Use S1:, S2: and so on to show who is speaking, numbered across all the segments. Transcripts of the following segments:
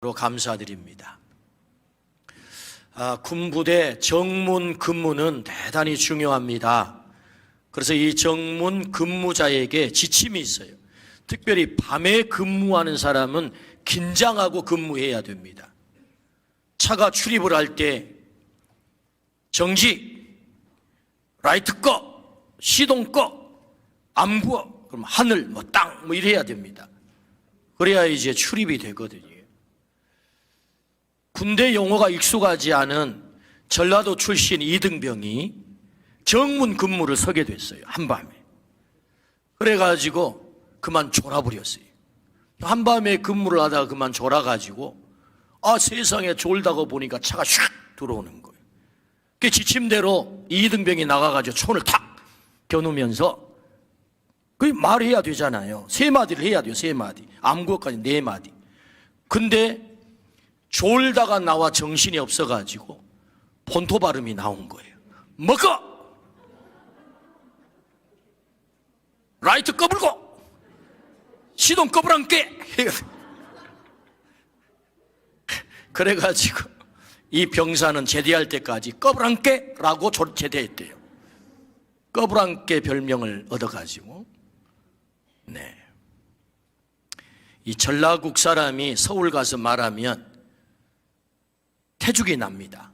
S1: 감사드립니다. 군부대 정문 근무는 대단히 중요합니다. 그래서 이 정문 근무자에게 지침이 있어요. 특별히 밤에 근무하는 사람은 긴장하고 근무해야 됩니다. 차가 출입을 할 때 정지, 라이트 꺼, 시동 꺼, 안 부어, 그럼 하늘, 땅, 이래야 됩니다. 그래야 이제 출입이 되거든요. 군대 용어가 익숙하지 않은 전라도 출신 이등병이 정문 근무를 서게 됐어요. 한밤에. 그래가지고 그만 졸아버렸어요. 한밤에 근무를 하다가 그만 졸아가지고 세상에 졸다가 보니까 차가 슉 들어오는 거예요. 그 지침대로 이등병이 나가가지고 손을 탁 겨누면서 그 말해야 되잖아요. 세 마디를 해야 돼요. 세 마디. 암구어까지 네 마디. 근데 졸다가 나와 정신이 없어가지고 본토 발음이 나온 거예요. 먹어! 라이트 꺼불고! 시동 꺼불안게! 그래가지고 이 병사는 제대할 때까지 꺼불안게! 라고 제대했대요. 꺼불안게 별명을 얻어가지고 이 전라국 사람이 서울 가서 말하면 태죽이 납니다.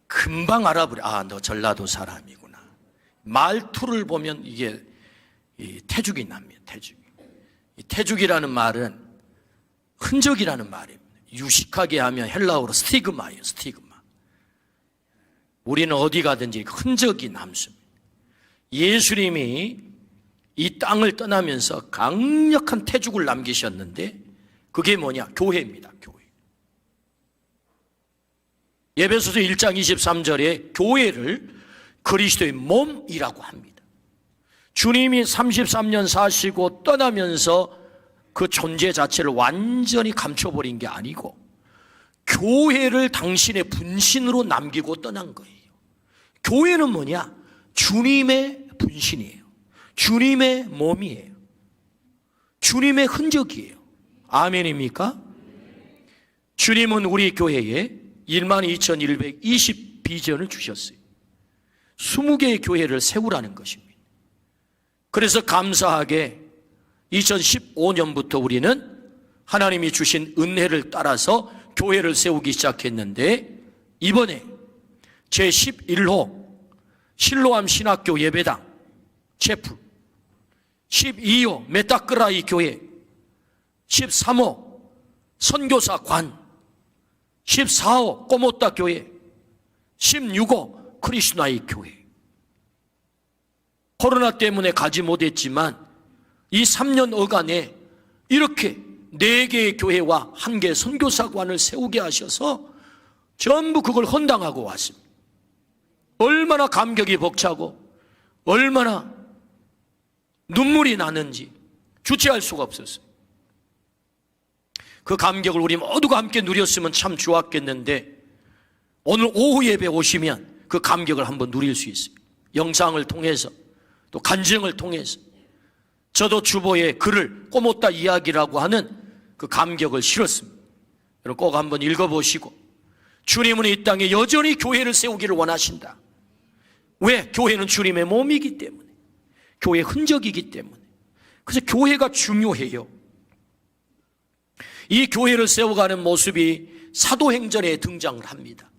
S1: 금방 알아버려. 너 전라도 사람이구나. 말투를 보면 이게 태죽이 납니다. 태죽이라는 말은 흔적이라는 말입니다. 유식하게 하면 헬라어로 스티그마예요. 스티그마. 우리는 어디 가든지 흔적이 남습니다. 예수님이 이 땅을 떠나면서 강력한 태죽을 남기셨는데 그게 뭐냐? 교회입니다. 교회. 에베소서 1장 23절에 교회를 그리스도의 몸이라고 합니다. 주님이 33년 사시고 떠나면서 그 존재 자체를 완전히 감춰버린 게 아니고 교회를 당신의 분신으로 남기고 떠난 거예요. 교회는 뭐냐? 주님의 분신이에요. 주님의 몸이에요. 주님의 흔적이에요. 아멘입니까? 주님은 우리 교회에 12,120 비전을 주셨어요. 20개의 교회를 세우라는 것입니다. 그래서 감사하게 2015년부터 우리는 하나님이 주신 은혜를 따라서 교회를 세우기 시작했는데 이번에 제11호 실로암 신학교 예배당 체프, 12호 메타크라이 교회, 13호 선교사관, 14호 꼬모따 교회, 16호 크리스나이 교회. 코로나 때문에 가지 못했지만 이 3년 어간에 이렇게 4개의 교회와 1개 선교사관을 세우게 하셔서 전부 그걸 헌당하고 왔습니다. 얼마나 감격이 벅차고 얼마나 눈물이 나는지 주체할 수가 없었어요. 그 감격을 우리 모두가 함께 누렸으면 참 좋았겠는데 오늘 오후 예배 오시면 그 감격을 한번 누릴 수 있어요. 영상을 통해서 또 간증을 통해서 저도 주보에 글을 꼬모따 이야기라고 하는 그 감격을 실었습니다. 여러분 꼭 한번 읽어보시고 주님은 이 땅에 여전히 교회를 세우기를 원하신다. 왜? 교회는 주님의 몸이기 때문에, 교회의 흔적이기 때문에. 그래서 교회가 중요해요. 이 교회를 세워가는 모습이 사도행전에 등장을 합니다.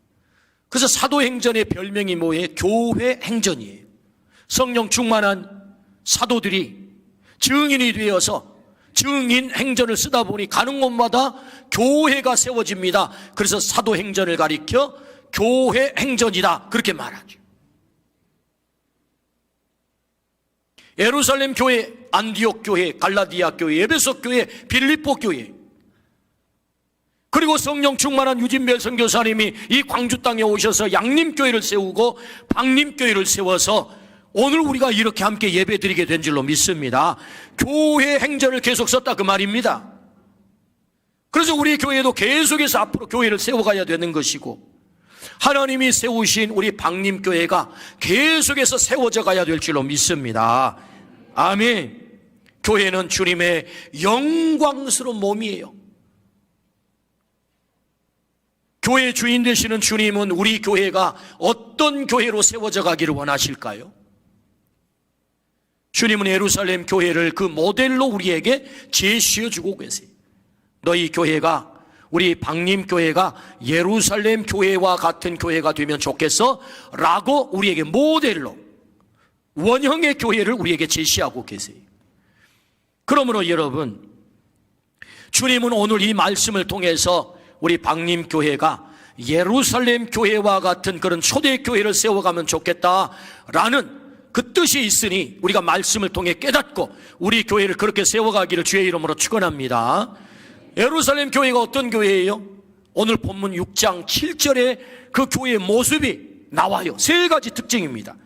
S1: 그래서 사도행전의 별명이 뭐예요? 교회행전이에요. 성령 충만한 사도들이 증인이 되어서 증인행전을 쓰다 보니 가는 곳마다 교회가 세워집니다. 그래서 사도행전을 가리켜 교회행전이다 그렇게 말하죠. 예루살렘 교회, 안디옥 교회, 갈라디아 교회, 에베소 교회, 빌립보 교회, 그리고 성령 충만한 유진별 선교사님이 이 광주 땅에 오셔서 양림교회를 세우고 박림교회를 세워서 오늘 우리가 이렇게 함께 예배드리게 된 줄로 믿습니다. 교회 행전을 계속 썼다 그 말입니다. 그래서 우리 교회도 계속해서 앞으로 교회를 세워가야 되는 것이고 하나님이 세우신 우리 박림교회가 계속해서 세워져 가야 될 줄로 믿습니다. 아멘. 교회는 주님의 영광스러운 몸이에요. 교회 주인 되시는 주님은 우리 교회가 어떤 교회로 세워져 가기를 원하실까요? 주님은 예루살렘 교회를 그 모델로 우리에게 제시해 주고 계세요. 너희 교회가, 우리 방림교회가 예루살렘 교회와 같은 교회가 되면 좋겠어? 라고 우리에게 모델로 원형의 교회를 우리에게 제시하고 계세요. 그러므로 여러분, 주님은 오늘 이 말씀을 통해서 우리 방림교회가 예루살렘 교회와 같은 그런 초대교회를 세워가면 좋겠다라는 그 뜻이 있으니 우리가 말씀을 통해 깨닫고 우리 교회를 그렇게 세워가기를 주의 이름으로 축원합니다. 예루살렘 교회가 어떤 교회예요? 오늘 본문 6장 7절에 그 교회의 모습이 나와요. 세 가지 특징입니다.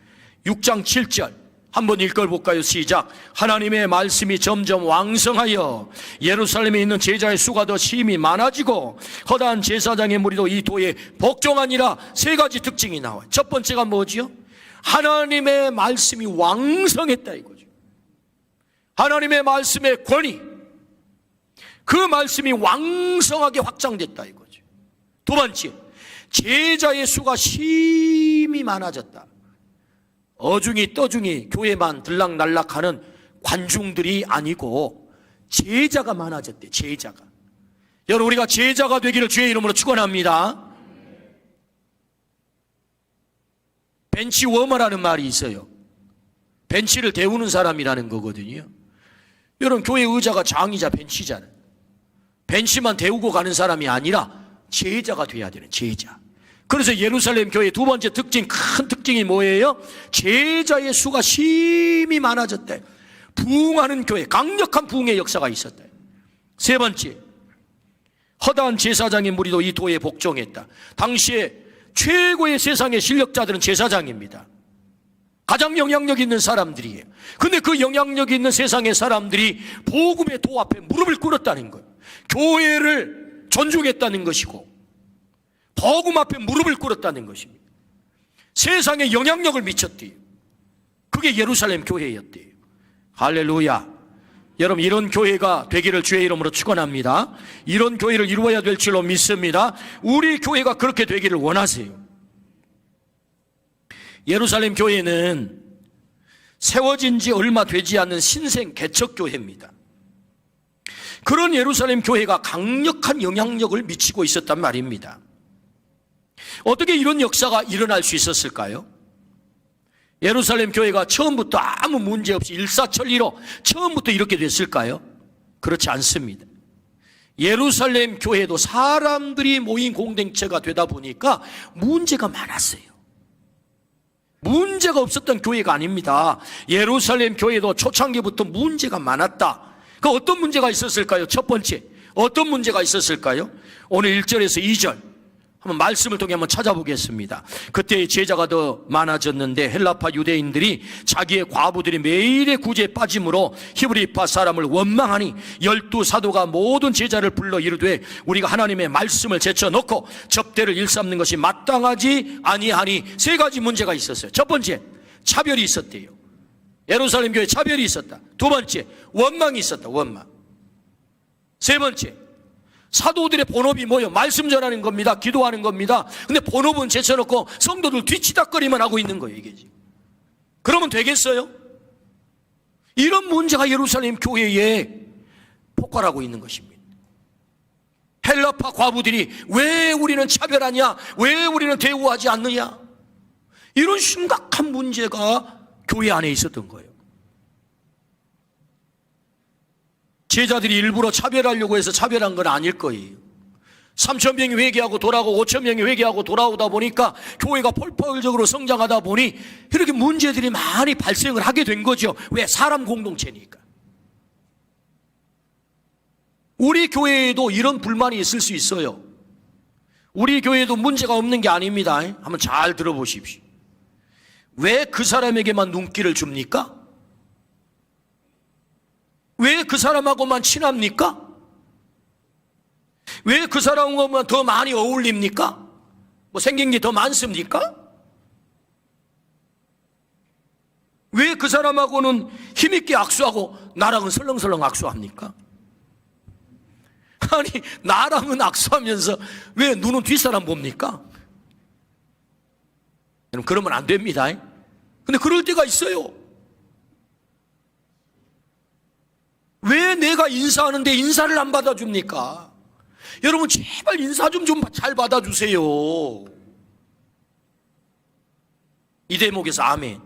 S1: 6장 7절 한번 읽어볼까요? 시작. 하나님의 말씀이 점점 왕성하여 예루살렘에 있는 제자의 수가 더 심히 많아지고 허다한 제사장의 무리도 이 도에 복종하니라. 세 가지 특징이 나와요. 첫 번째가 뭐지요? 하나님의 말씀이 왕성했다 이거죠. 하나님의 말씀의 권위, 그 말씀이 왕성하게 확장됐다 이거죠. 두 번째, 제자의 수가 심히 많아졌다. 어중이 떠중이 교회만 들락날락하는 관중들이 아니고 제자가 많아졌대. 제자가. 여러분, 우리가 제자가 되기를 주의 이름으로 축원합니다. 벤치 워머라는 말이 있어요. 벤치를 데우는 사람이라는 거거든요. 여러분, 교회 의자가 장이자 벤치잖아요. 벤치만 데우고 가는 사람이 아니라 제자가 돼야 되는 제자. 그래서 예루살렘 교회의 두 번째 특징, 큰 특징이 뭐예요? 제자의 수가 심히 많아졌대. 부흥하는 교회, 강력한 부흥의 역사가 있었대. 세 번째, 허다한 제사장의 무리도 이 도에 복종했다. 당시에 최고의 세상의 실력자들은 제사장입니다. 가장 영향력 있는 사람들이에요. 근데 그 영향력 있는 세상의 사람들이 복음의 도 앞에 무릎을 꿇었다는 거예요. 교회를 존중했다는 것이고 복음 앞에 무릎을 꿇었다는 것입니다. 세상에 영향력을 미쳤대요. 그게 예루살렘 교회였대요. 할렐루야. 여러분, 이런 교회가 되기를 주의 이름으로 축원합니다. 이런 교회를 이루어야 될 줄로 믿습니다. 우리 교회가 그렇게 되기를 원하세요. 예루살렘 교회는 세워진 지 얼마 되지 않은 신생 개척교회입니다. 그런 예루살렘 교회가 강력한 영향력을 미치고 있었단 말입니다. 어떻게 이런 역사가 일어날 수 있었을까요? 예루살렘 교회가 처음부터 아무 문제 없이 일사천리로 처음부터 이렇게 됐을까요? 그렇지 않습니다. 예루살렘 교회도 사람들이 모인 공동체가 되다 보니까 문제가 많았어요. 문제가 없었던 교회가 아닙니다. 예루살렘 교회도 초창기부터 문제가 많았다. 그 어떤 문제가 있었을까요? 첫 번째, 어떤 문제가 있었을까요? 오늘 1절에서 2절 한번 말씀을 통해 한번 찾아보겠습니다. 그때 제자가 더 많아졌는데 헬라파 유대인들이 자기의 과부들이 매일의 구제에 빠짐으로 히브리파 사람을 원망하니 12사도가 모든 제자를 불러 이르되 우리가 하나님의 말씀을 제쳐놓고 접대를 일삼는 것이 마땅하지 아니하니. 세 가지 문제가 있었어요. 첫 번째, 차별이 있었대요. 예루살렘 교회에 차별이 있었다. 두 번째, 원망이 있었다. 원망. 세 번째, 사도들의 본업이 뭐예요? 말씀 전하는 겁니다. 기도하는 겁니다. 근데 본업은 제쳐놓고 성도들 뒤치다거리만 하고 있는 거예요, 이게 지금. 그러면 되겠어요? 이런 문제가 예루살렘 교회에 폭발하고 있는 것입니다. 헬라파 과부들이 왜 우리는 차별하냐? 왜 우리는 대우하지 않느냐? 이런 심각한 문제가 교회 안에 있었던 거예요. 제자들이 일부러 차별하려고 해서 차별한 건 아닐 거예요. 3,000명이 회개하고 돌아오고 5,000명이 회개하고 돌아오다 보니까 교회가 폭발적으로 성장하다 보니 이렇게 문제들이 많이 발생을 하게 된 거죠. 왜? 사람 공동체니까. 우리 교회에도 이런 불만이 있을 수 있어요. 우리 교회도 문제가 없는 게 아닙니다. 한번 잘 들어보십시오. 왜 그 사람에게만 눈길을 줍니까? 왜 그 사람하고만 친합니까? 왜 그 사람하고만 더 많이 어울립니까? 뭐 생긴 게 더 많습니까? 왜 그 사람하고는 힘있게 악수하고 나랑은 설렁설렁 악수합니까? 아니, 나랑은 악수하면서 왜 눈은 뒷사람 봅니까? 여러분, 그러면 안 됩니다. 근데 그럴 때가 있어요. 왜 내가 인사하는데 인사를 안 받아줍니까? 여러분, 제발 인사 좀 잘 받아주세요. 이 대목에서 아멘.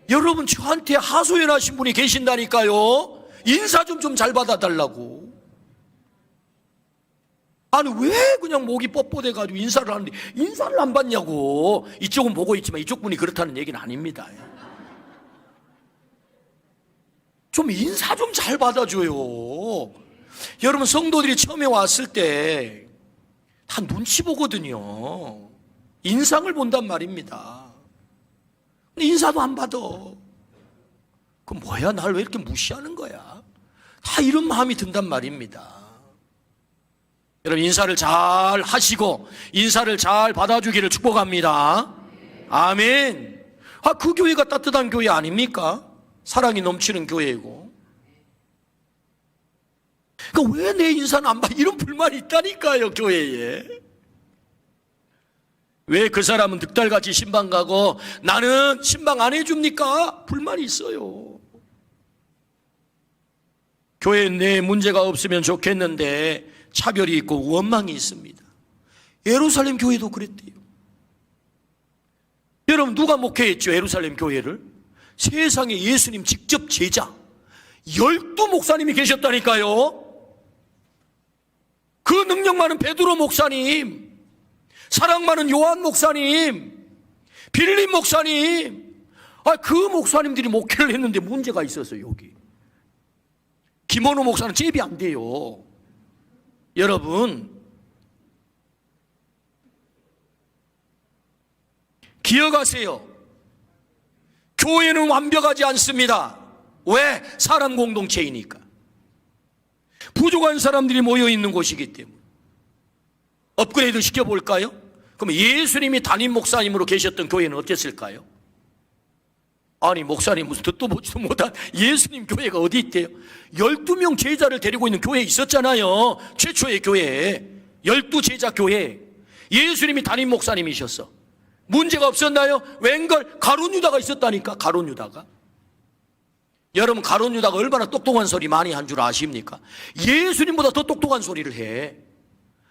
S1: 여러분, 저한테 하소연하신 분이 계신다니까요. 인사 좀 잘 받아달라고. 아니, 왜 그냥 목이 뻣뻣해가지고 인사를 하는데 인사를 안 받냐고. 이쪽은 보고 있지만 이쪽 분이 그렇다는 얘기는 아닙니다. 좀 인사 좀 잘 받아줘요. 여러분, 성도들이 처음에 왔을 때 다 눈치 보거든요. 인상을 본단 말입니다. 근데 인사도 안 받아. 그럼 뭐야, 날 왜 이렇게 무시하는 거야? 다 이런 마음이 든단 말입니다. 여러분, 인사를 잘 하시고 인사를 잘 받아주기를 축복합니다. 아멘. 그 교회가 따뜻한 교회 아닙니까? 사랑이 넘치는 교회이고. 그러니까 왜 내 인사는 안 받아? 이런 불만이 있다니까요, 교회에. 왜 그 사람은 득달같이 신방 가고 나는 신방 안 해줍니까? 불만이 있어요. 교회에 내 문제가 없으면 좋겠는데 차별이 있고 원망이 있습니다. 예루살렘 교회도 그랬대요. 여러분, 누가 목회했죠, 예루살렘 교회를? 세상에 예수님 직접 제자 12목사님이 계셨다니까요. 그 능력 많은 베드로 목사님, 사랑 많은 요한 목사님, 빌립 목사님, 그 목사님들이 목회를 했는데 문제가 있었어요. 여기 김원호 목사는 제비 안 돼요. 여러분, 기억하세요. 교회는 완벽하지 않습니다. 왜? 사람 공동체이니까. 부족한 사람들이 모여있는 곳이기 때문에. 업그레이드 시켜볼까요? 그럼 예수님이 담임 목사님으로 계셨던 교회는 어땠을까요? 아니, 목사님 무슨 듣도 보지도 못한 예수님 교회가 어디 있대요? 12명 제자를 데리고 있는 교회 있었잖아요. 최초의 교회, 12제자 교회. 예수님이 담임 목사님이셨어. 문제가 없었나요? 웬걸? 가룟 유다가 있었다니까. 가룟 유다가. 여러분, 가룟 유다가 얼마나 똑똑한 소리 많이 한 줄 아십니까? 예수님보다 더 똑똑한 소리를 해.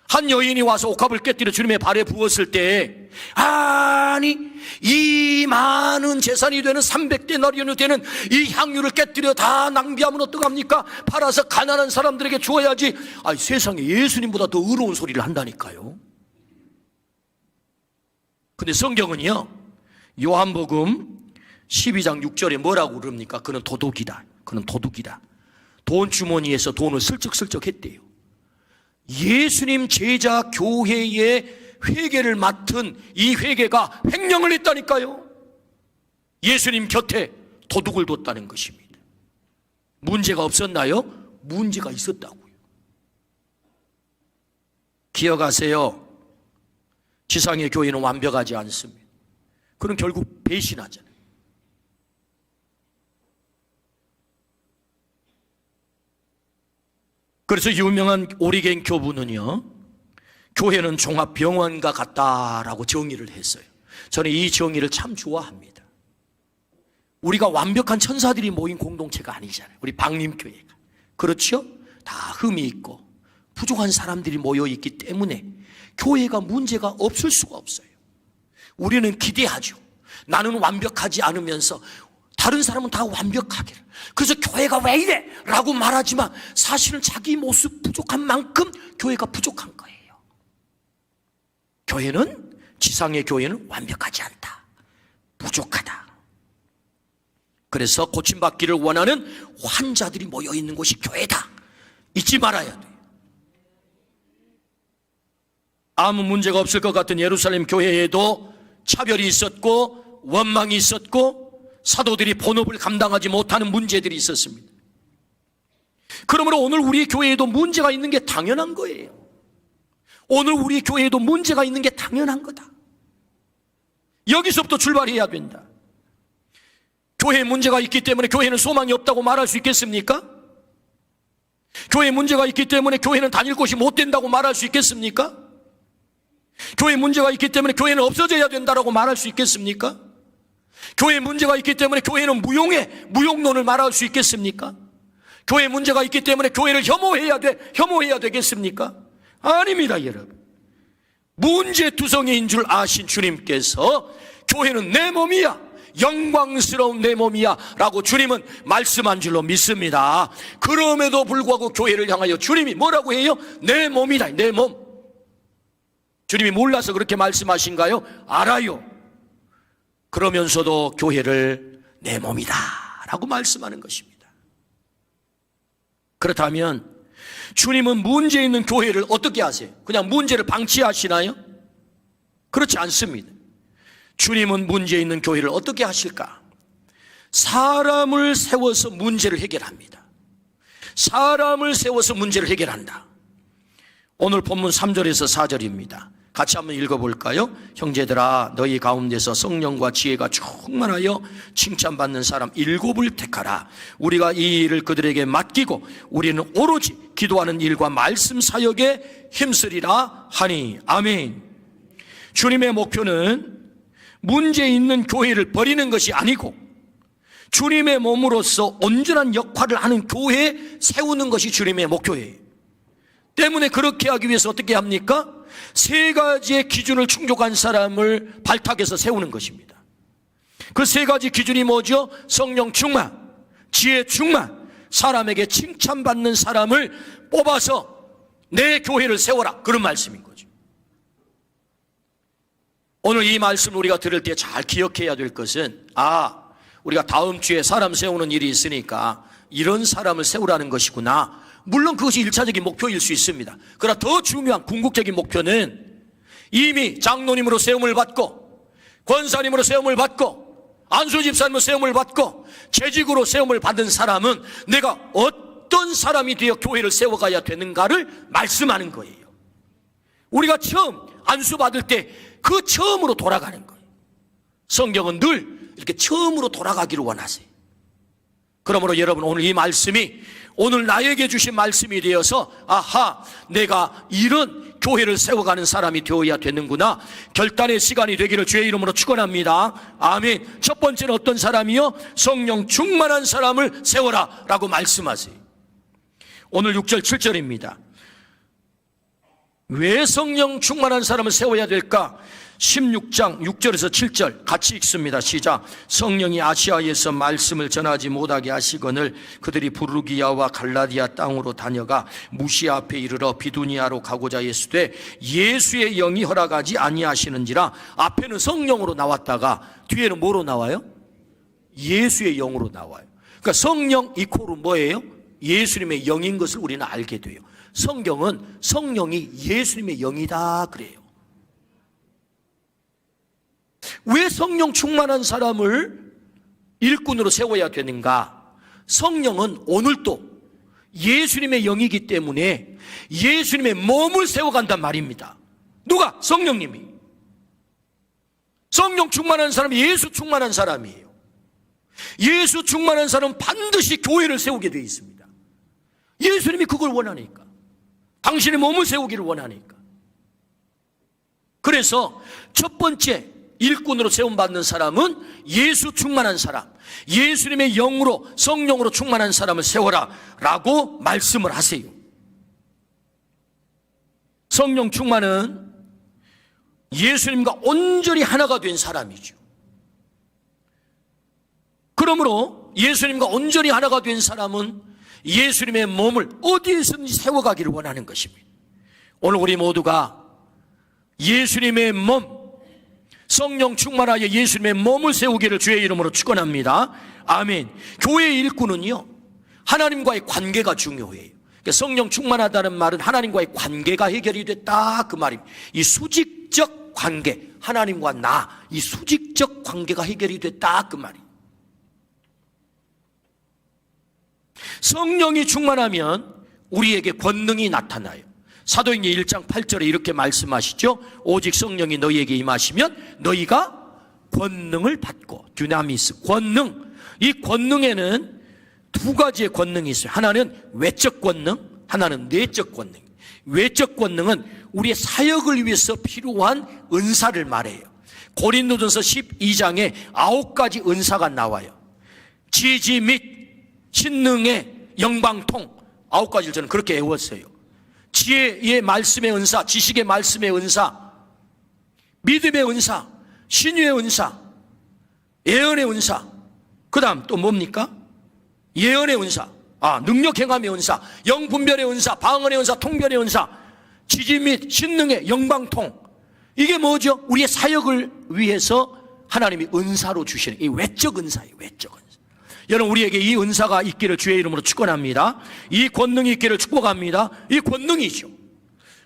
S1: 한 여인이 와서 옥합을 깨뜨려 주님의 발에 부었을 때, 아니, 이 많은 재산이 되는 300데나리온이 되는 이 향유를 깨뜨려 다 낭비하면 어떡합니까? 팔아서 가난한 사람들에게 주어야지. 세상에 예수님보다 더 의로운 소리를 한다니까요. 근데 성경은요, 요한복음 12장 6절에 뭐라고 그럽니까? 그는 도둑이다. 그는 도둑이다. 돈 주머니에서 돈을 슬쩍슬쩍 했대요. 예수님 제자 교회의 회개를 맡은 이 회개가 횡령을 했다니까요. 예수님 곁에 도둑을 뒀다는 것입니다. 문제가 없었나요? 문제가 있었다고요. 기억하세요. 지상의 교회는 완벽하지 않습니다. 그럼 결국 배신하잖아요. 그래서 유명한 오리겐 교부는요, 교회는 종합병원과 같다라고 정의를 했어요. 저는 이 정의를 참 좋아합니다. 우리가 완벽한 천사들이 모인 공동체가 아니잖아요. 우리 방림교회가. 그렇죠? 다 흠이 있고 부족한 사람들이 모여 있기 때문에 교회가 문제가 없을 수가 없어요. 우리는 기대하죠. 나는 완벽하지 않으면서 다른 사람은 다 완벽하기를. 그래서 교회가 왜 이래? 라고 말하지만 사실은 자기 모습 부족한 만큼 교회가 부족한 거예요. 교회는, 지상의 교회는 완벽하지 않다. 부족하다. 그래서 고침받기를 원하는 환자들이 모여있는 곳이 교회다. 잊지 말아야 돼요. 아무 문제가 없을 것 같은 예루살렘 교회에도 차별이 있었고 원망이 있었고 사도들이 본업을 감당하지 못하는 문제들이 있었습니다. 그러므로 오늘 우리 교회에도 문제가 있는 게 당연한 거예요. 오늘 우리 교회에도 문제가 있는 게 당연한 거다. 여기서부터 출발해야 된다. 교회에 문제가 있기 때문에 교회는 소망이 없다고 말할 수 있겠습니까? 교회에 문제가 있기 때문에 교회는 다닐 곳이 못 된다고 말할 수 있겠습니까? 교회에 문제가 있기 때문에 교회는 없어져야 된다고 말할 수 있겠습니까? 교회에 문제가 있기 때문에 교회는 무용론을 말할 수 있겠습니까? 교회에 문제가 있기 때문에 교회를 혐오해야 되겠습니까? 아닙니다, 여러분. 문제투성이인 줄 아신 주님께서 교회는 내 몸이야, 영광스러운 내 몸이야 라고 주님은 말씀한 줄로 믿습니다. 그럼에도 불구하고 교회를 향하여 주님이 뭐라고 해요? 내 몸이다, 내 몸. 주님이 몰라서 그렇게 말씀하신가요? 알아요. 그러면서도 교회를 내 몸이다 라고 말씀하는 것입니다. 그렇다면 주님은 문제 있는 교회를 어떻게 하세요? 그냥 문제를 방치하시나요? 그렇지 않습니다. 주님은 문제 있는 교회를 어떻게 하실까? 사람을 세워서 문제를 해결합니다. 사람을 세워서 문제를 해결한다. 오늘 본문 3절에서 4절입니다. 같이 한번 읽어볼까요? 형제들아, 너희 가운데서 성령과 지혜가 충만하여 칭찬받는 사람 7을 택하라. 우리가 이 일을 그들에게 맡기고 우리는 오로지 기도하는 일과 말씀 사역에 힘쓰리라 하니. 아멘. 주님의 목표는 문제 있는 교회를 버리는 것이 아니고 주님의 몸으로서 온전한 역할을 하는 교회에 세우는 것이 주님의 목표예요. 때문에 그렇게 하기 위해서 어떻게 합니까? 3가지의 기준을 충족한 사람을 발탁해서 세우는 것입니다. 그 3가지 기준이 뭐죠? 성령 충만, 지혜 충만, 사람에게 칭찬받는 사람을 뽑아서 내 교회를 세워라, 그런 말씀인 거죠. 오늘 이 말씀을 우리가 들을 때 잘 기억해야 될 것은, 우리가 다음 주에 사람 세우는 일이 있으니까 이런 사람을 세우라는 것이구나. 물론 그것이 1차적인 목표일 수 있습니다. 그러나 더 중요한 궁극적인 목표는 이미 장로님으로 세움을 받고 권사님으로 세움을 받고 안수집사님으로 세움을 받고 재직으로 세움을 받은 사람은 내가 어떤 사람이 되어 교회를 세워가야 되는가를 말씀하는 거예요. 우리가 처음 안수받을 때 그 처음으로 돌아가는 거예요. 성경은 늘 이렇게 처음으로 돌아가기를 원하세요. 그러므로 여러분, 오늘 이 말씀이 오늘 나에게 주신 말씀이 되어서 내가 이런 교회를 세워가는 사람이 되어야 되는구나, 결단의 시간이 되기를 주의 이름으로 축원합니다. 아멘. 첫 번째는 어떤 사람이요? 성령 충만한 사람을 세워라 라고 말씀하세요. 오늘 6절 7절입니다. 왜 성령 충만한 사람을 세워야 될까? 16장 6절에서 7절 같이 읽습니다. 시작. 성령이 아시아에서 말씀을 전하지 못하게 하시거늘 그들이 부르기아와 갈라디아 땅으로 다녀가 무시아 앞에 이르러 비두니아로 가고자 했으되 예수의 영이 허락하지 아니하시는지라. 앞에는 성령으로 나왔다가 뒤에는 뭐로 나와요? 예수의 영으로 나와요. 그러니까 성령 이코르 뭐예요? 예수님의 영인 것을 우리는 알게 돼요. 성경은 성령이 예수님의 영이다 그래요. 왜 성령 충만한 사람을 일꾼으로 세워야 되는가? 성령은 오늘도 예수님의 영이기 때문에 예수님의 몸을 세워간단 말입니다. 누가? 성령님이. 성령 충만한 사람이 예수 충만한 사람이에요. 예수 충만한 사람은 반드시 교회를 세우게 되어 있습니다. 예수님이 그걸 원하니까. 당신의 몸을 세우기를 원하니까. 그래서 첫 번째 일꾼으로 세움받는 사람은 예수 충만한 사람, 예수님의 영으로 성령으로 충만한 사람을 세워라 라고 말씀을 하세요. 성령 충만은 예수님과 온전히 하나가 된 사람이죠. 그러므로 예수님과 온전히 하나가 된 사람은 예수님의 몸을 어디에서든지 세워가기를 원하는 것입니다. 오늘 우리 모두가 예수님의 몸, 성령 충만하여 예수님의 몸을 세우기를 주의 이름으로 축원합니다. 아멘. 교회의 일꾼은요, 하나님과의 관계가 중요해요. 그러니까 성령 충만하다는 말은 하나님과의 관계가 해결이 됐다 그 말입니다. 이 수직적 관계, 하나님과 나, 이 수직적 관계가 해결이 됐다 그 말이에요. 성령이 충만하면 우리에게 권능이 나타나요. 사도행전 1장 8절에 이렇게 말씀하시죠. 오직 성령이 너희에게 임하시면 너희가 권능을 받고, 듀나미스, 권능. 이 권능에는 두 가지의 권능이 있어요. 하나는 외적 권능, 하나는 내적 권능. 외적 권능은 우리의 사역을 위해서 필요한 은사를 말해요. 고린도전서 12장에 9가지 은사가 나와요. 지지 및 신능의 영방통, 9가지를 저는 그렇게 외웠어요. 지혜의 말씀의 은사, 지식의 말씀의 은사, 믿음의 은사, 신유의 은사, 예언의 은사. 그 다음 또 뭡니까? 예언의 은사, 능력 행함의 은사, 영분별의 은사, 방언의 은사, 통변의 은사, 지지 및 신능의 영방통. 이게 뭐죠? 우리의 사역을 위해서 하나님이 은사로 주시는 이 외적 은사예요. 외적 은사. 여러분, 우리에게 이 은사가 있기를 주의 이름으로 축원합니다. 이 권능이 있기를 축복합니다. 이 권능이죠.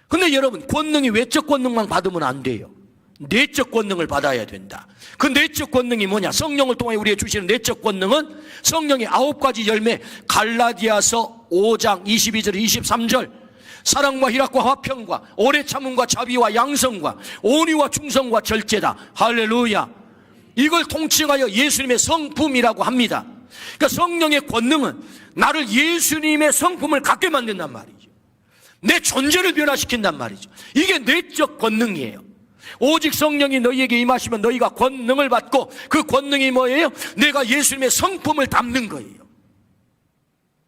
S1: 근데 여러분, 권능이 외적 권능만 받으면 안 돼요. 내적 권능을 받아야 된다. 그 내적 권능이 뭐냐? 성령을 통해 우리에게 주시는 내적 권능은 성령의 9가지 열매, 갈라디아서 5장 22절 23절, 사랑과 희락과 화평과 오래 참음과 자비와 양성과 온유와 충성과 절제다. 할렐루야. 이걸 통칭하여 예수님의 성품이라고 합니다. 그러니까 성령의 권능은 나를 예수님의 성품을 갖게 만든단 말이죠. 내 존재를 변화시킨단 말이죠. 이게 내적 권능이에요. 오직 성령이 너희에게 임하시면 너희가 권능을 받고, 그 권능이 뭐예요? 내가 예수님의 성품을 담는 거예요.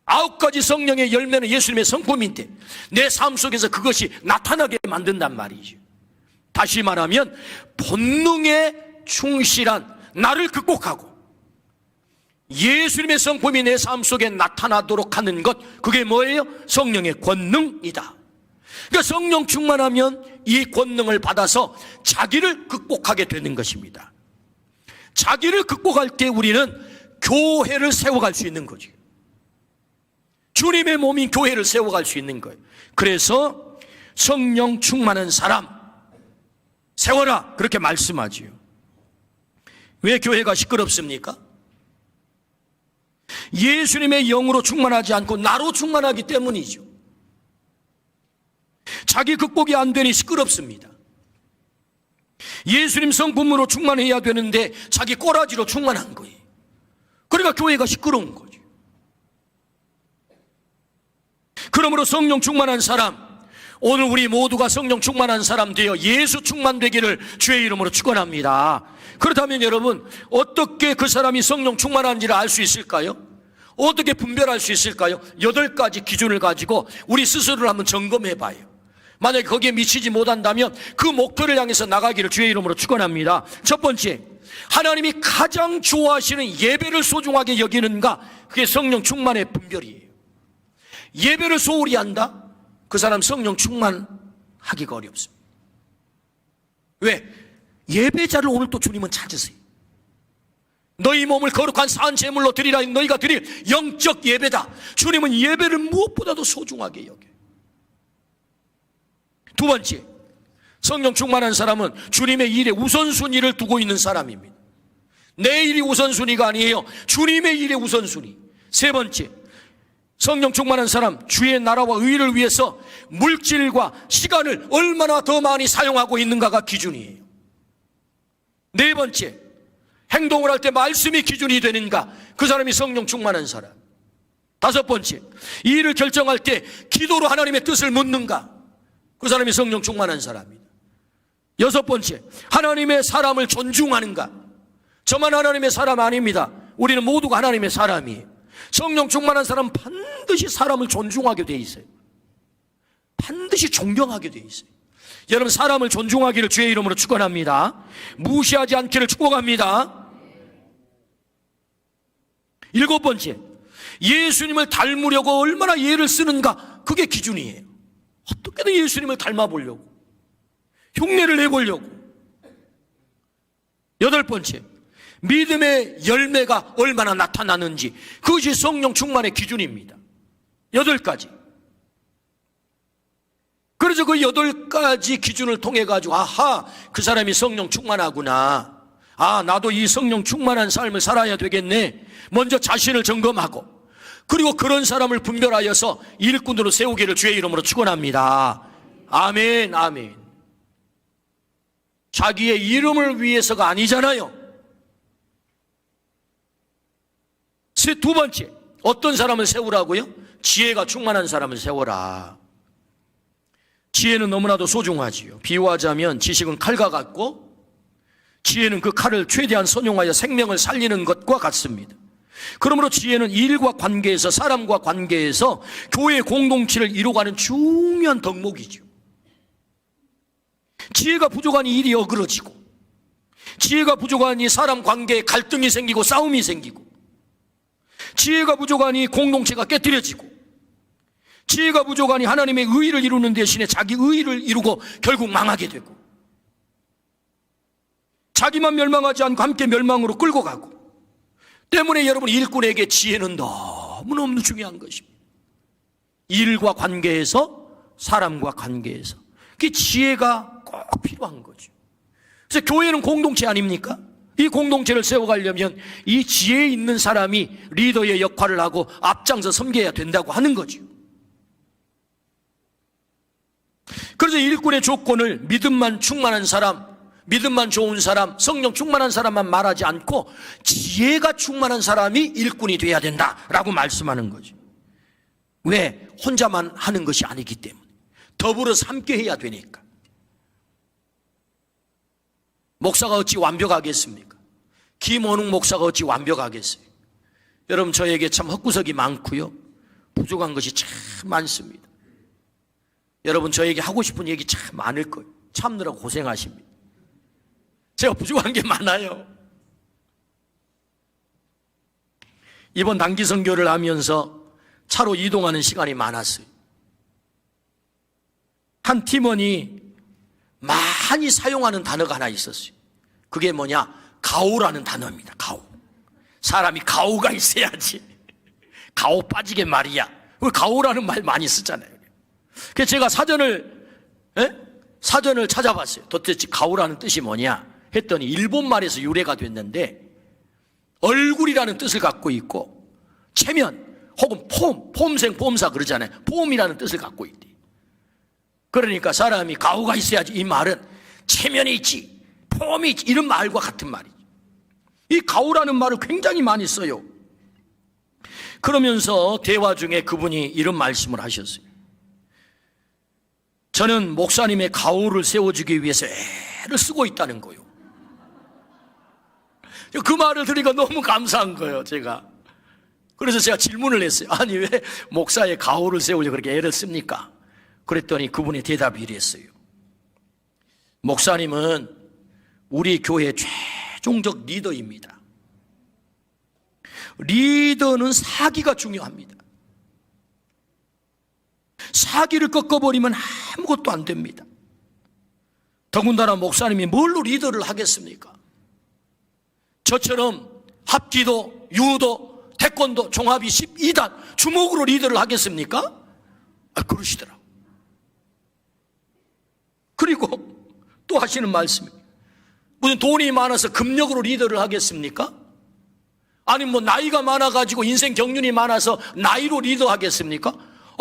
S1: 9가지 성령의 열매는 예수님의 성품인데 내 삶 속에서 그것이 나타나게 만든단 말이죠. 다시 말하면 본능에 충실한 나를 극복하고 예수님의 성품이 내 삶 속에 나타나도록 하는 것, 그게 뭐예요? 성령의 권능이다. 그러니까 성령 충만하면 이 권능을 받아서 자기를 극복하게 되는 것입니다. 자기를 극복할 때 우리는 교회를 세워갈 수 있는 거죠. 주님의 몸인 교회를 세워갈 수 있는 거예요. 그래서 성령 충만한 사람 세워라, 그렇게 말씀하지요. 왜 교회가 시끄럽습니까? 예수님의 영으로 충만하지 않고 나로 충만하기 때문이죠. 자기 극복이 안 되니 시끄럽습니다. 예수님 성품으로 충만해야 되는데 자기 꼬라지로 충만한 거예요. 그러니까 교회가 시끄러운 거죠. 그러므로 성령 충만한 사람, 오늘 우리 모두가 성령 충만한 사람 되어 예수 충만되기를 주의 이름으로 축원합니다. 그렇다면 여러분, 어떻게 그 사람이 성령 충만한지를 알 수 있을까요? 어떻게 분별할 수 있을까요? 8가지 기준을 가지고 우리 스스로를 한번 점검해 봐요. 만약에 거기에 미치지 못한다면 그 목표를 향해서 나가기를 주의 이름으로 축원합니다. 첫 번째, 하나님이 가장 좋아하시는 예배를 소중하게 여기는가? 그게 성령 충만의 분별이에요. 예배를 소홀히 한다? 그 사람 성령 충만하기가 어렵습니다. 왜? 예배자를 오늘 또 주님은 찾으세요. 너희 몸을 거룩한 산 제물로 드리라. 너희가 드릴 영적 예배다. 주님은 예배를 무엇보다도 소중하게 여겨요. 두 번째, 성령 충만한 사람은 주님의 일에 우선순위를 두고 있는 사람입니다. 내 일이 우선순위가 아니에요. 주님의 일에 우선순위. 세 번째, 성령 충만한 사람, 주의 나라와 의를 위해서 물질과 시간을 얼마나 더 많이 사용하고 있는가가 기준이에요. 네 번째, 행동을 할 때 말씀이 기준이 되는가? 그 사람이 성령 충만한 사람. 다섯 번째, 이 일을 결정할 때 기도로 하나님의 뜻을 묻는가? 그 사람이 성령 충만한 사람입니다. 여섯 번째, 하나님의 사람을 존중하는가? 저만 하나님의 사람 아닙니다. 우리는 모두가 하나님의 사람이에요. 성령 충만한 사람은 반드시 사람을 존중하게 돼 있어요. 반드시 존경하게 돼 있어요. 여러분, 사람을 존중하기를 주의 이름으로 축원합니다. 무시하지 않기를 축복합니다. 일곱 번째, 예수님을 닮으려고 얼마나 예를 쓰는가? 그게 기준이에요. 어떻게든 예수님을 닮아보려고, 흉내를 내보려고. 여덟 번째, 믿음의 열매가 얼마나 나타나는지, 그것이 성령 충만의 기준입니다. 8가지. 그래서 그 8가지 기준을 통해 가지고, 아하, 그 사람이 성령 충만하구나. 아, 나도 이 성령 충만한 삶을 살아야 되겠네. 먼저 자신을 점검하고, 그리고 그런 사람을 분별하여서 일꾼으로 세우기를 주의 이름으로 축원합니다. 아멘, 아멘. 자기의 이름을 위해서가 아니잖아요. 두 번째, 어떤 사람을 세우라고요? 지혜가 충만한 사람을 세워라. 지혜는 너무나도 소중하지요. 비유하자면 지식은 칼과 같고 지혜는 그 칼을 최대한 선용하여 생명을 살리는 것과 같습니다. 그러므로 지혜는 일과 관계에서, 사람과 관계에서 교회 공동체를 이루어가는 중요한 덕목이죠. 지혜가 부족하니 일이 어그러지고, 지혜가 부족하니 사람 관계에 갈등이 생기고 싸움이 생기고, 지혜가 부족하니 공동체가 깨뜨려지고, 지혜가 부족하니 하나님의 의의를 이루는 대신에 자기 의의를 이루고 결국 망하게 되고, 자기만 멸망하지 않고 함께 멸망으로 끌고 가고, 때문에 여러분, 일꾼에게 지혜는 너무너무 중요한 것입니다. 일과 관계에서, 사람과 관계에서 그 지혜가 꼭 필요한 거죠. 그래서 교회는 공동체 아닙니까? 이 공동체를 세워가려면 이 지혜 있는 사람이 리더의 역할을 하고 앞장서 섬겨야 된다고 하는 거죠. 그래서 일꾼의 조건을 믿음만 충만한 사람, 믿음만 좋은 사람, 성령 충만한 사람만 말하지 않고 지혜가 충만한 사람이 일꾼이 돼야 된다라고 말씀하는 거죠. 왜? 혼자만 하는 것이 아니기 때문에. 더불어서 함께 해야 되니까. 목사가 어찌 완벽하겠습니까? 김원웅 목사가 어찌 완벽하겠어요? 여러분, 저에게 참 헛구석이 많고요, 부족한 것이 참 많습니다. 여러분, 저에게 하고 싶은 얘기 참 많을 거예요. 참느라고 고생하십니다. 제가 부족한 게 많아요. 이번 단기 선교를 하면서 차로 이동하는 시간이 많았어요. 한 팀원이 많이 사용하는 단어가 하나 있었어요. 그게 뭐냐? 가오라는 단어입니다. 가오. 사람이 가오가 있어야지. 가오 빠지게 말이야. 가오라는 말 많이 쓰잖아요. 그래서 제가 사전을 찾아봤어요. 도대체 가오라는 뜻이 뭐냐 했더니 일본 말에서 유래가 됐는데, 얼굴이라는 뜻을 갖고 있고, 체면 혹은 폼생 폼사 그러잖아요. 폼이라는 뜻을 갖고 있대. 그러니까 사람이 가오가 있어야지, 이 말은 체면이 있지, 폼이 있지, 이런 말과 같은 말이죠. 이 가오라는 말을 굉장히 많이 써요. 그러면서 대화 중에 그분이 이런 말씀을 하셨어요. 저는 목사님의 가오를 세워주기 위해서 애를 쓰고 있다는 거예요. 그 말을 들으니까 너무 감사한 거예요, 제가. 그래서 제가 질문을 했어요. 아니, 왜 목사의 가오를 세우려고 그렇게 애를 씁니까? 그랬더니 그분의 대답이 이랬어요. 목사님은 우리 교회의 최종적 리더입니다. 리더는 사기가 중요합니다. 사기를 꺾어버리면 아무것도 안 됩니다. 더군다나 목사님이 뭘로 리더를 하겠습니까? 저처럼 합기도, 유도, 태권도, 종합이 12단 주먹으로 리더를 하겠습니까? 그러시더라고요. 그리고 또 하시는 말씀이, 무슨 돈이 많아서 금력으로 리더를 하겠습니까? 아니 뭐 나이가 많아가지고 인생 경륜이 많아서 나이로 리더 하겠습니까?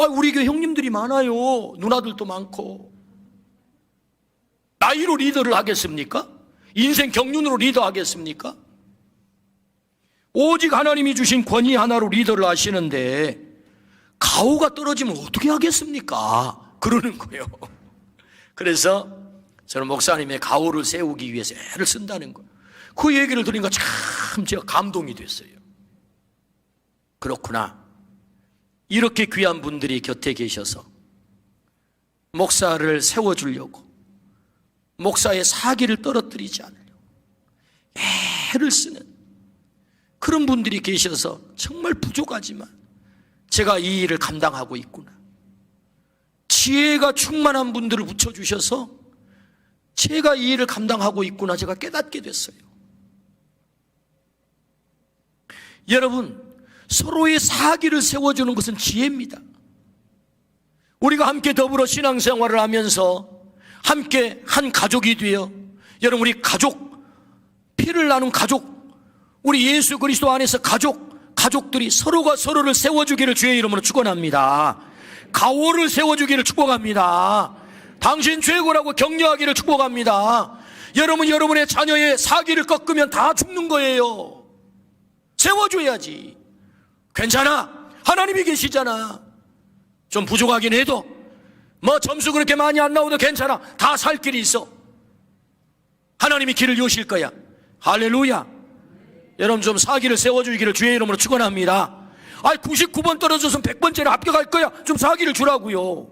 S1: 우리 교회 형님들이 많아요. 누나들도 많고. 나이로 리더를 하겠습니까? 인생 경륜으로 리더 하겠습니까? 오직 하나님이 주신 권위 하나로 리더를 하시는데 가오가 떨어지면 어떻게 하겠습니까? 그러는 거예요. 그래서 저는 목사님의 가오를 세우기 위해서 애를 쓴다는 거예요. 그 얘기를 들으니까 참 제가 감동이 됐어요. 그렇구나. 이렇게 귀한 분들이 곁에 계셔서 목사를 세워주려고, 목사의 사기를 떨어뜨리지 않으려고 애를 쓰는 그런 분들이 계셔서 정말 부족하지만 제가 이 일을 감당하고 있구나. 지혜가 충만한 분들을 붙여주셔서 제가 이 일을 감당하고 있구나, 제가 깨닫게 됐어요. 여러분, 서로의 사기를 세워주는 것은 지혜입니다. 우리가 함께 더불어 신앙생활을 하면서 함께 한 가족이 되어, 여러분, 우리 가족, 피를 나눈 가족, 우리 예수 그리스도 안에서 가족들이 서로가 서로를 세워주기를 주의 이름으로 축원합니다. 가오를 세워주기를 축복합니다. 당신 최고라고 격려하기를 축복합니다. 여러분, 여러분의 자녀의 사기를 꺾으면 다 죽는 거예요. 세워줘야지. 괜찮아. 하나님이 계시잖아. 좀 부족하긴 해도 뭐 점수 그렇게 많이 안 나오도 괜찮아. 다 살 길이 있어. 하나님이 길을 여실 거야. 할렐루야. 여러분 좀 사기를 세워주기를 주의 이름으로 축원합니다. 99번 떨어져서 100번째로 합격할 거야. 좀 사기를 주라고요.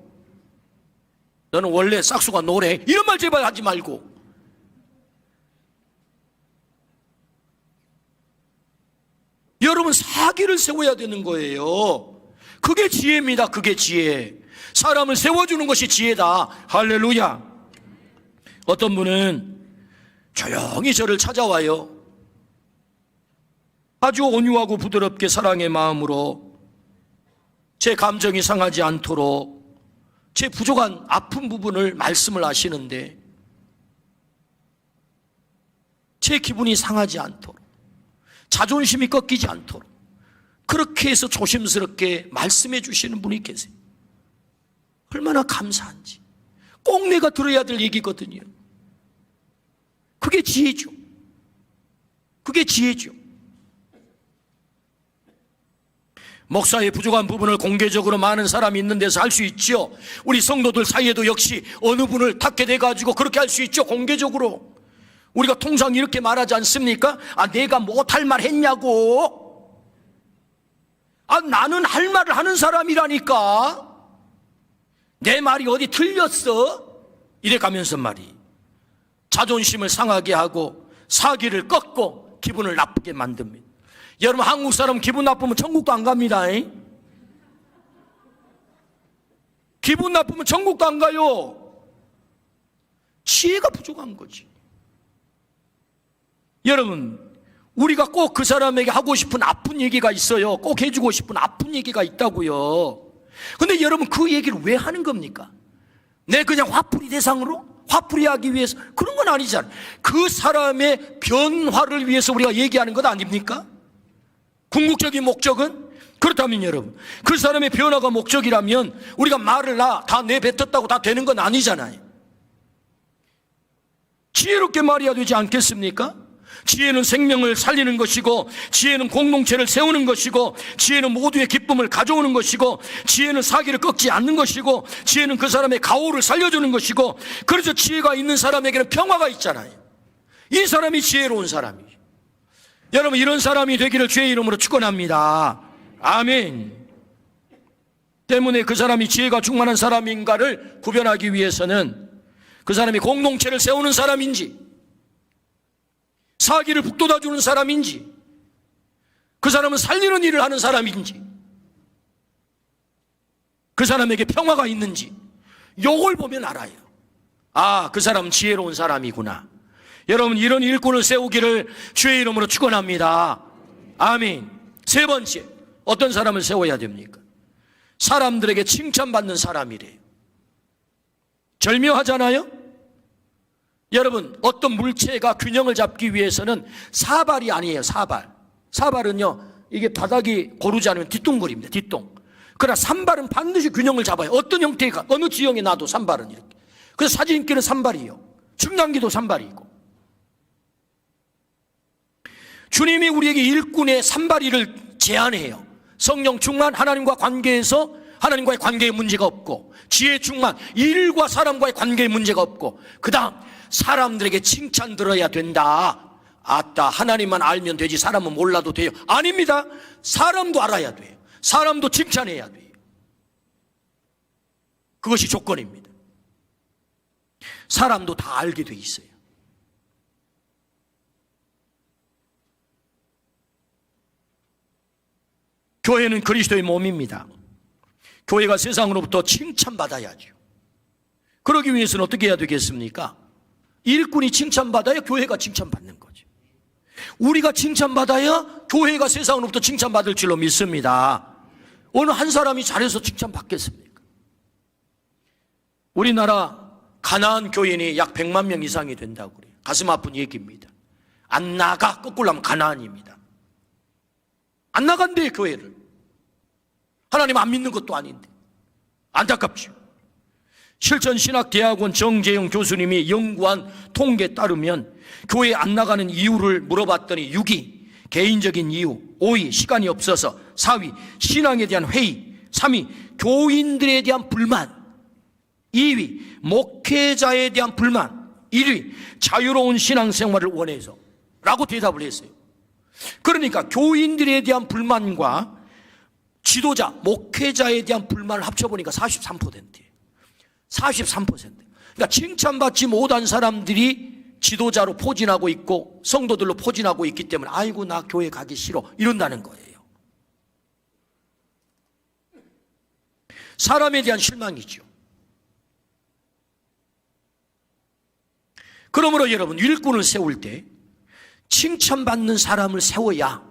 S1: 너는 원래 싹수가 노래. 이런 말 제발 하지 말고. 여러분 사기를 세워야 되는 거예요. 그게 지혜입니다. 그게 지혜. 사람을 세워주는 것이 지혜다. 할렐루야. 어떤 분은 조용히 저를 찾아와요. 아주 온유하고 부드럽게 사랑의 마음으로 제 감정이 상하지 않도록 제 부족한 아픈 부분을 말씀을 하시는데 제 기분이 상하지 않도록 자존심이 꺾이지 않도록 그렇게 해서 조심스럽게 말씀해 주시는 분이 계세요. 얼마나 감사한지. 꼭 내가 들어야 될 얘기거든요. 그게 지혜죠. 그게 지혜죠. 목사의 부족한 부분을 공개적으로 많은 사람이 있는 데서 할 수 있죠. 우리 성도들 사이에도 역시 어느 분을 탁게 돼가지고 그렇게 할 수 있죠. 공개적으로. 우리가 통상 이렇게 말하지 않습니까? 내가 못할 말 했냐고. 나는 할 말을 하는 사람이라니까. 내 말이 어디 틀렸어? 이래 가면서 말이 자존심을 상하게 하고 사기를 꺾고 기분을 나쁘게 만듭니다. 여러분 한국 사람 기분 나쁘면 천국도 안 갑니다. 기분 나쁘면 천국도 안 가요. 지혜가 부족한 거지. 여러분 우리가 꼭 그 사람에게 하고 싶은 아픈 얘기가 있어요. 꼭 해주고 싶은 아픈 얘기가 있다고요. 근데 여러분 그 얘기를 왜 하는 겁니까? 내 그냥 화풀이 대상으로? 화풀이 하기 위해서? 그런 건 아니잖아요. 그 사람의 변화를 위해서 우리가 얘기하는 것 아닙니까? 궁극적인 목적은? 그렇다면 여러분 그 사람의 변화가 목적이라면 우리가 말을 다 내뱉었다고 다 되는 건 아니잖아요. 지혜롭게 말해야 되지 않겠습니까? 지혜는 생명을 살리는 것이고 지혜는 공동체를 세우는 것이고 지혜는 모두의 기쁨을 가져오는 것이고 지혜는 사기를 꺾지 않는 것이고 지혜는 그 사람의 가오를 살려주는 것이고 그래서 지혜가 있는 사람에게는 평화가 있잖아요. 이 사람이 지혜로운 사람이죠. 여러분 이런 사람이 되기를 주의 이름으로 축원합니다. 아멘. 때문에 그 사람이 지혜가 충만한 사람인가를 구별하기 위해서는 그 사람이 공동체를 세우는 사람인지 사기를 북돋아주는 사람인지 그 사람은 살리는 일을 하는 사람인지 그 사람에게 평화가 있는지 요걸 보면 알아요. 그 사람은 지혜로운 사람이구나. 여러분 이런 일꾼을 세우기를 주의 이름으로 축원합니다. 아멘. 세 번째 어떤 사람을 세워야 됩니까? 사람들에게 칭찬받는 사람이래요. 절묘하잖아요. 여러분 어떤 물체가 균형을 잡기 위해서는 사발이 아니에요. 사발은요 이게 바닥이 고르지 않으면 뒷동거리입니다. 뒷동. 그러나 산발은 반드시 균형을 잡아요. 어떤 형태가 어느 지형에 놔도 산발은 이렇게. 그래서 사진기는 산발이에요. 충남기도 산발이고. 주님이 우리에게 일꾼의 산발이를 제안해요. 성령 충만, 하나님과 관계에서 하나님과의 관계에 문제가 없고 지혜 충만, 일과 사람과의 관계에 문제가 없고 그 다음 사람들에게 칭찬 들어야 된다. 하나님만 알면 되지 사람은 몰라도 돼요. 아닙니다. 사람도 알아야 돼요. 사람도 칭찬해야 돼요. 그것이 조건입니다. 사람도 다 알게 돼 있어요. 교회는 그리스도의 몸입니다. 교회가 세상으로부터 칭찬받아야죠. 그러기 위해서는 어떻게 해야 되겠습니까? 일꾼이 칭찬받아야 교회가 칭찬받는 거죠. 우리가 칭찬받아야 교회가 세상으로부터 칭찬받을 줄로 믿습니다. 어느 한 사람이 잘해서 칭찬받겠습니까? 우리나라 가나안 교인이 약 100만 명 이상이 된다고 그래요. 가슴 아픈 얘기입니다. 안 나가 거꾸로 하면 가나안입니다. 안 나간대 교회를. 하나님 안 믿는 것도 아닌데 안타깝죠. 실천신학대학원 정재영 교수님이 연구한 통계에 따르면 교회 안 나가는 이유를 물어봤더니 6위 개인적인 이유, 5위 시간이 없어서, 4위 신앙에 대한 회의, 3위 교인들에 대한 불만, 2위 목회자에 대한 불만, 1위 자유로운 신앙생활을 원해서 라고 대답을 했어요. 그러니까 교인들에 대한 불만과 지도자, 목회자에 대한 불만을 합쳐보니까 43%예요. 43%. 그러니까 칭찬받지 못한 사람들이 지도자로 포진하고 있고 성도들로 포진하고 있기 때문에 아이고 나 교회 가기 싫어 이런다는 거예요. 사람에 대한 실망이죠. 그러므로 여러분, 일꾼을 세울 때 칭찬받는 사람을 세워야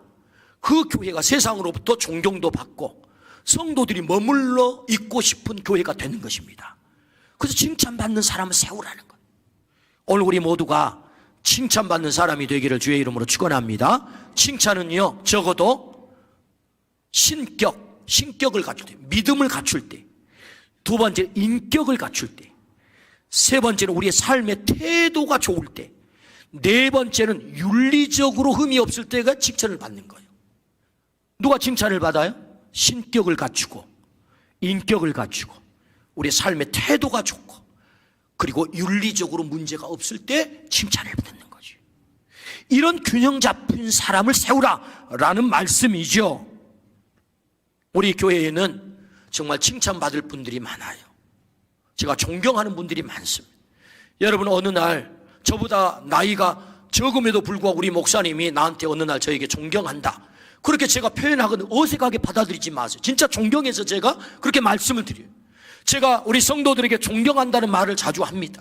S1: 그 교회가 세상으로부터 존경도 받고 성도들이 머물러 있고 싶은 교회가 되는 것입니다. 그래서 칭찬받는 사람을 세우라는 거예요. 오늘 우리 모두가 칭찬받는 사람이 되기를 주의 이름으로 축원합니다. 칭찬은요, 적어도 신격을 갖출 때, 믿음을 갖출 때, 두 번째 인격을 갖출 때, 세 번째는 우리의 삶의 태도가 좋을 때, 네 번째는 윤리적으로 흠이 없을 때가 칭찬을 받는 거예요. 누가 칭찬을 받아요? 신격을 갖추고 인격을 갖추고 우리의 삶의 태도가 좋고 그리고 윤리적으로 문제가 없을 때 칭찬을 받는 거죠. 이런 균형 잡힌 사람을 세우라라는 말씀이죠. 우리 교회에는 정말 칭찬받을 분들이 많아요. 제가 존경하는 분들이 많습니다. 여러분, 어느 날 저보다 나이가 적음에도 불구하고 우리 목사님이 나한테 어느 날 저에게 존경한다, 그렇게 제가 표현하거든 어색하게 받아들이지 마세요. 진짜 존경해서 제가 그렇게 말씀을 드려요. 제가 우리 성도들에게 존경한다는 말을 자주 합니다.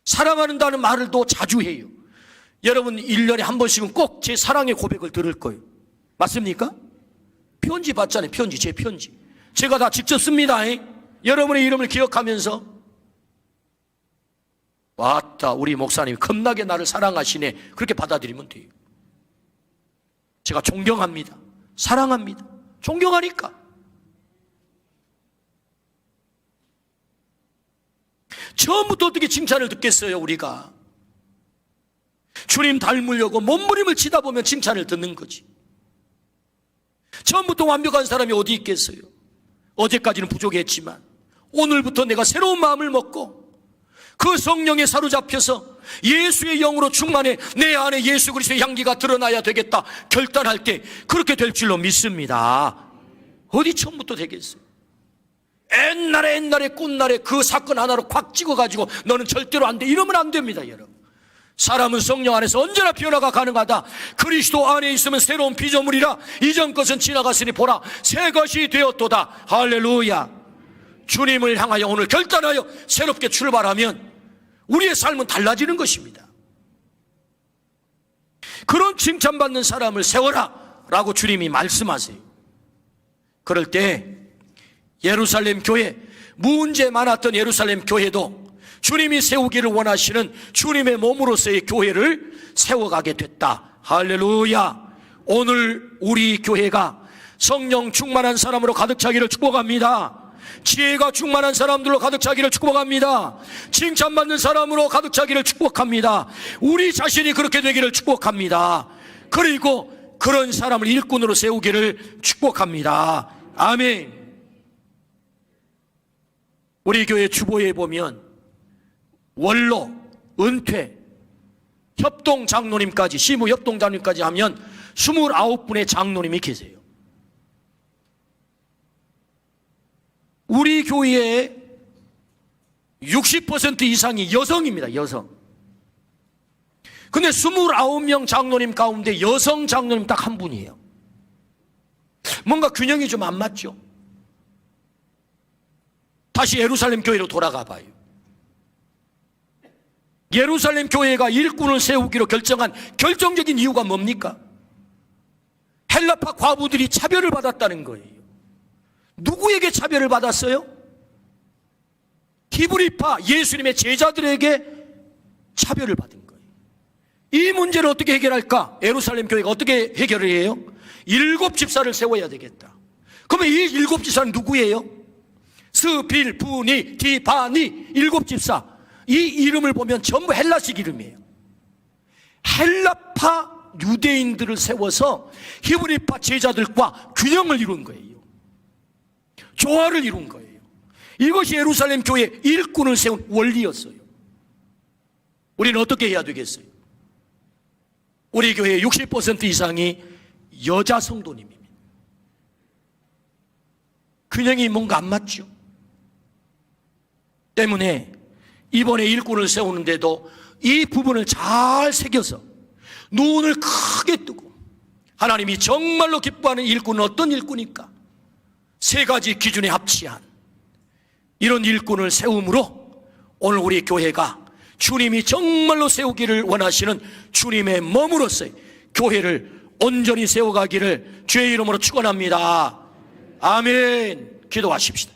S1: 사랑한다는 말을 또 자주 해요. 여러분 1년에 한 번씩은 꼭 제 사랑의 고백을 들을 거예요. 맞습니까? 편지 받잖아요. 편지, 제 편지 제가 다 직접 씁니다. 여러분의 이름을 기억하면서 왔다 우리 목사님이 겁나게 나를 사랑하시네, 그렇게 받아들이면 돼요. 제가 존경합니다. 사랑합니다. 존경하니까. 처음부터 어떻게 칭찬을 듣겠어요? 우리가 주님 닮으려고 몸부림을 치다 보면 칭찬을 듣는 거지. 처음부터 완벽한 사람이 어디 있겠어요? 어제까지는 부족했지만 오늘부터 내가 새로운 마음을 먹고 그 성령에 사로잡혀서 예수의 영으로 충만해 내 안에 예수 그리스도의 향기가 드러나야 되겠다 결단할 때 그렇게 될 줄로 믿습니다. 어디 처음부터 되겠어요? 옛날에 꽃날에 그 사건 하나로 콱 찍어가지고 너는 절대로 안 돼, 이러면 안 됩니다. 여러분, 사람은 성령 안에서 언제나 변화가 가능하다. 그리스도 안에 있으면 새로운 피조물이라 이전 것은 지나갔으니 보라 새 것이 되었도다. 할렐루야. 주님을 향하여 오늘 결단하여 새롭게 출발하면 우리의 삶은 달라지는 것입니다. 그런 칭찬받는 사람을 세워라 라고 주님이 말씀하세요. 그럴 때 예루살렘 교회, 문제 많았던 예루살렘 교회도 주님이 세우기를 원하시는 주님의 몸으로서의 교회를 세워가게 됐다. 할렐루야. 오늘 우리 교회가 성령 충만한 사람으로 가득 차기를 축복합니다. 지혜가 충만한 사람들로 가득 차기를 축복합니다. 칭찬받는 사람으로 가득 차기를 축복합니다. 우리 자신이 그렇게 되기를 축복합니다. 그리고 그런 사람을 일꾼으로 세우기를 축복합니다. 아멘. 우리 교회 주보에 보면 원로, 은퇴, 협동 장로님까지, 시무 협동 장로님까지 하면 29분의 장로님이 계세요. 우리 교회의 60% 이상이 여성입니다. 여성. 근데 29명 장로님 가운데 여성 장로님 딱 한 분이에요. 뭔가 균형이 좀 안 맞죠? 다시 예루살렘 교회로 돌아가 봐요. 예루살렘 교회가 일꾼을 세우기로 결정한 결정적인 이유가 뭡니까? 헬라파 과부들이 차별을 받았다는 거예요. 누구에게 차별을 받았어요? 히브리파 예수님의 제자들에게 차별을 받은 거예요. 이 문제를 어떻게 해결할까? 예루살렘 교회가 어떻게 해결을 해요? 7 집사를 세워야 되겠다. 그러면 이 7 집사는 누구예요? 스빌, 부니, 디바니 7 집사. 이 이름을 보면 전부 헬라식 이름이에요. 헬라파 유대인들을 세워서 히브리파 제자들과 균형을 이룬 거예요. 조화를 이룬 거예요. 이것이 예루살렘 교회 일꾼을 세운 원리였어요. 우리는 어떻게 해야 되겠어요? 우리 교회 60% 이상이 여자 성도님입니다. 균형이 뭔가 안 맞죠? 때문에 이번에 일꾼을 세우는데도 이 부분을 잘 새겨서 눈을 크게 뜨고 하나님이 정말로 기뻐하는 일꾼은 어떤 일꾼일까? 세 가지 기준에 합치한 이런 일꾼을 세움으로 오늘 우리 교회가 주님이 정말로 세우기를 원하시는 주님의 몸으로서 교회를 온전히 세워가기를 주의 이름으로 축원합니다. 아멘. 기도하십시다.